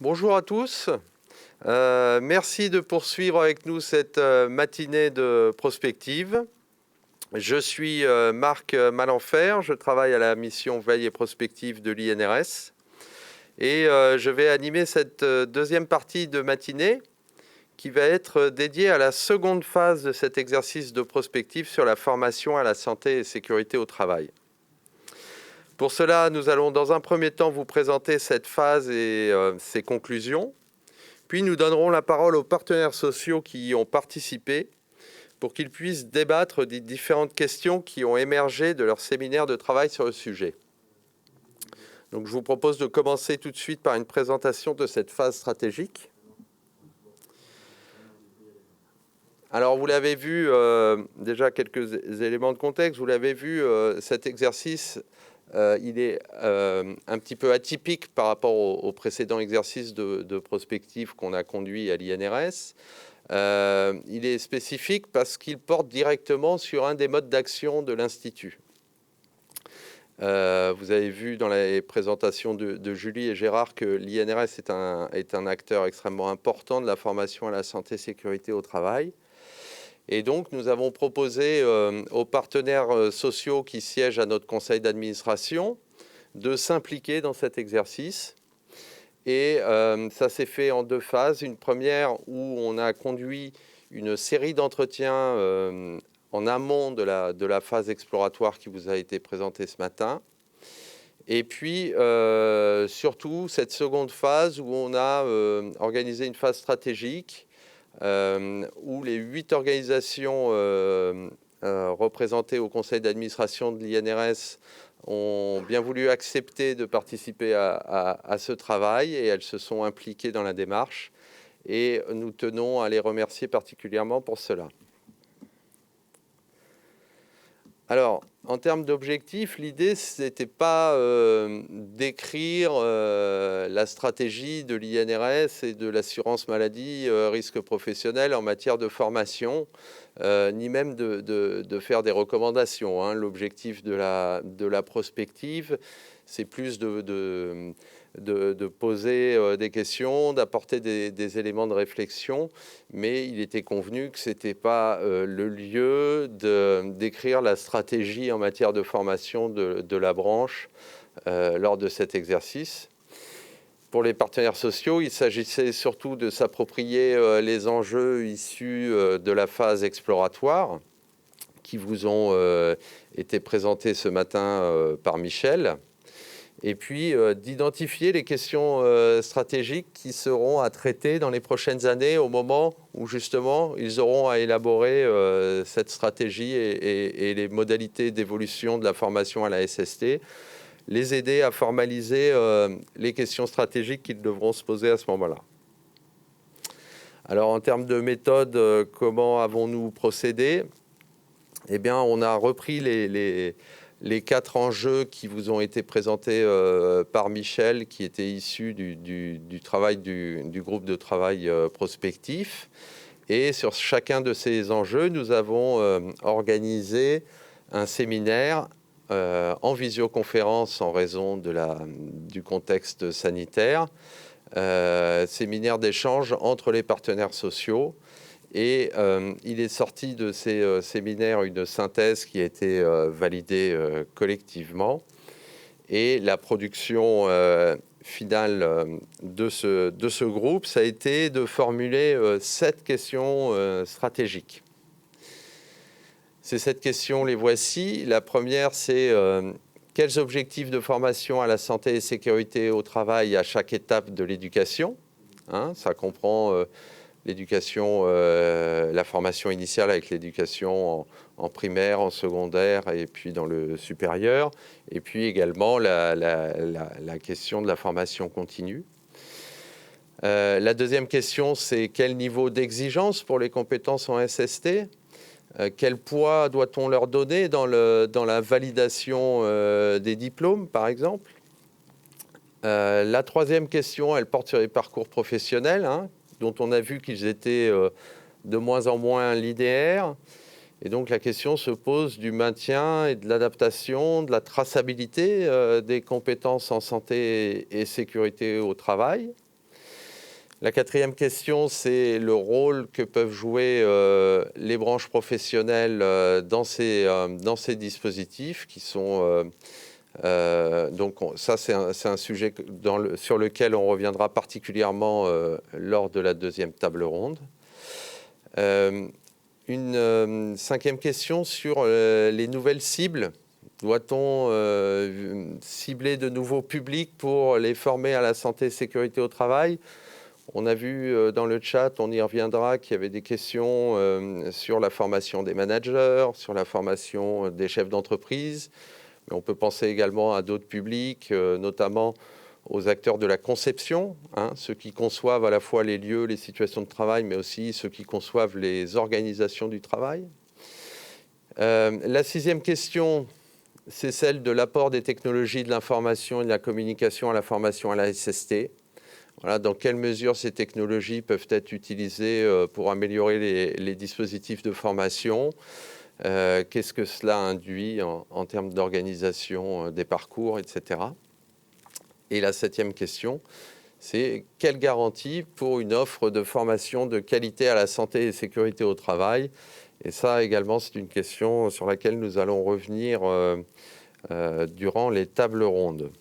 Bonjour à tous. Merci de poursuivre avec nous cette matinée de prospective. Je suis Marc Malenfer, je travaille à la mission Veille et Prospective de l'INRS et je vais animer cette deuxième partie de matinée qui va être dédiée à la seconde phase de cet exercice de prospective sur la formation à la santé et sécurité au travail. Pour cela, nous allons dans un premier temps vous présenter cette phase et ses conclusions. Puis nous donnerons la parole aux partenaires sociaux qui y ont participé pour qu'ils puissent débattre des différentes questions qui ont émergé de leur séminaire de travail sur le sujet. Donc je vous propose de commencer tout de suite par une présentation de cette phase stratégique. Alors vous l'avez vu, déjà quelques éléments de contexte, vous l'avez vu, cet exercice il est un petit peu atypique par rapport au précédent exercice de prospective qu'on a conduit à l'INRS. Il est spécifique parce qu'il porte directement sur un des modes d'action de l'Institut. Vous avez vu dans les présentations de Julie et Gérard que l'INRS est un acteur extrêmement important de la formation à la santé et sécurité au travail. Et donc, nous avons proposé aux partenaires sociaux qui siègent à notre conseil d'administration de s'impliquer dans cet exercice. Et ça s'est fait en deux phases. Une première où on a conduit une série d'entretiens en amont de la phase exploratoire qui vous a été présentée ce matin. Et puis, surtout, cette seconde phase où on a organisé une phase stratégique où les 8 organisations représentées au conseil d'administration de l'INRS ont bien voulu accepter de participer à ce travail et elles se sont impliquées dans la démarche et nous tenons à les remercier particulièrement pour cela. Alors, en termes d'objectifs, l'idée, ce n'était pas d'écrire la stratégie de l'INRS et de l'assurance maladie risque professionnel en matière de formation, ni même de faire des recommandations, hein. L'objectif de la prospective, c'est plus de poser des questions, d'apporter des éléments de réflexion, mais il était convenu que ce n'était pas le lieu d'écrire la stratégie en matière de formation de la branche lors de cet exercice. Pour les partenaires sociaux, il s'agissait surtout de s'approprier les enjeux issus de la phase exploratoire qui vous ont été présentés ce matin par Michel. Et puis d'identifier les questions stratégiques qui seront à traiter dans les prochaines années au moment où justement ils auront à élaborer cette stratégie et les modalités d'évolution de la formation à la SST, les aider à formaliser les questions stratégiques qu'ils devront se poser à ce moment-là. Alors en termes de méthode, comment avons-nous procédé ? Eh bien, on a repris les 4 enjeux qui vous ont été présentés par Michel, qui étaient issus du travail du groupe de travail prospectif. Et sur chacun de ces enjeux, nous avons organisé un séminaire en visioconférence en raison du contexte sanitaire, séminaire d'échange entre les partenaires sociaux. Et il est sorti de ces séminaires une synthèse qui a été validée collectivement. Et la production finale de ce groupe, ça a été de formuler 7 questions stratégiques. Ces 7 questions, les voici. La première, c'est quels objectifs de formation à la santé et sécurité au travail à chaque étape de l'éducation, hein, ça comprend l'éducation, la formation initiale avec l'éducation en primaire, en secondaire et puis dans le supérieur. Et puis également la question de la formation continue. La deuxième question, c'est quel niveau d'exigence pour les compétences en SST ? Quel poids doit-on leur donner dans la validation des diplômes, par exemple ? La troisième question, elle porte sur les parcours professionnels, hein, dont on a vu qu'ils étaient de moins en moins linéaires. Et donc la question se pose du maintien et de l'adaptation, de la traçabilité des compétences en santé et sécurité au travail. La quatrième question, c'est le rôle que peuvent jouer les branches professionnelles dans ces dispositifs qui sont... donc ça, c'est un sujet sur lequel on reviendra particulièrement lors de la deuxième table ronde. Une cinquième question sur les nouvelles cibles. Doit-on cibler de nouveaux publics pour les former à la santé et sécurité au travail ? On a vu dans le chat, on y reviendra, qu'il y avait des questions sur la formation des managers, sur la formation des chefs d'entreprise. Mais on peut penser également à d'autres publics, notamment aux acteurs de la conception, ceux qui conçoivent à la fois les lieux, les situations de travail, mais aussi ceux qui conçoivent les organisations du travail. La sixième question, c'est celle de l'apport des technologies de l'information et de la communication à la formation à la SST. Voilà, dans quelle mesure ces technologies peuvent être utilisées pour améliorer les dispositifs de formation ? Qu'est-ce que cela induit en termes d'organisation des parcours, etc. Et la septième question, c'est quelle garantie pour une offre de formation de qualité à la santé et sécurité au travail ? Et ça également, c'est une question sur laquelle nous allons revenir durant les tables rondes.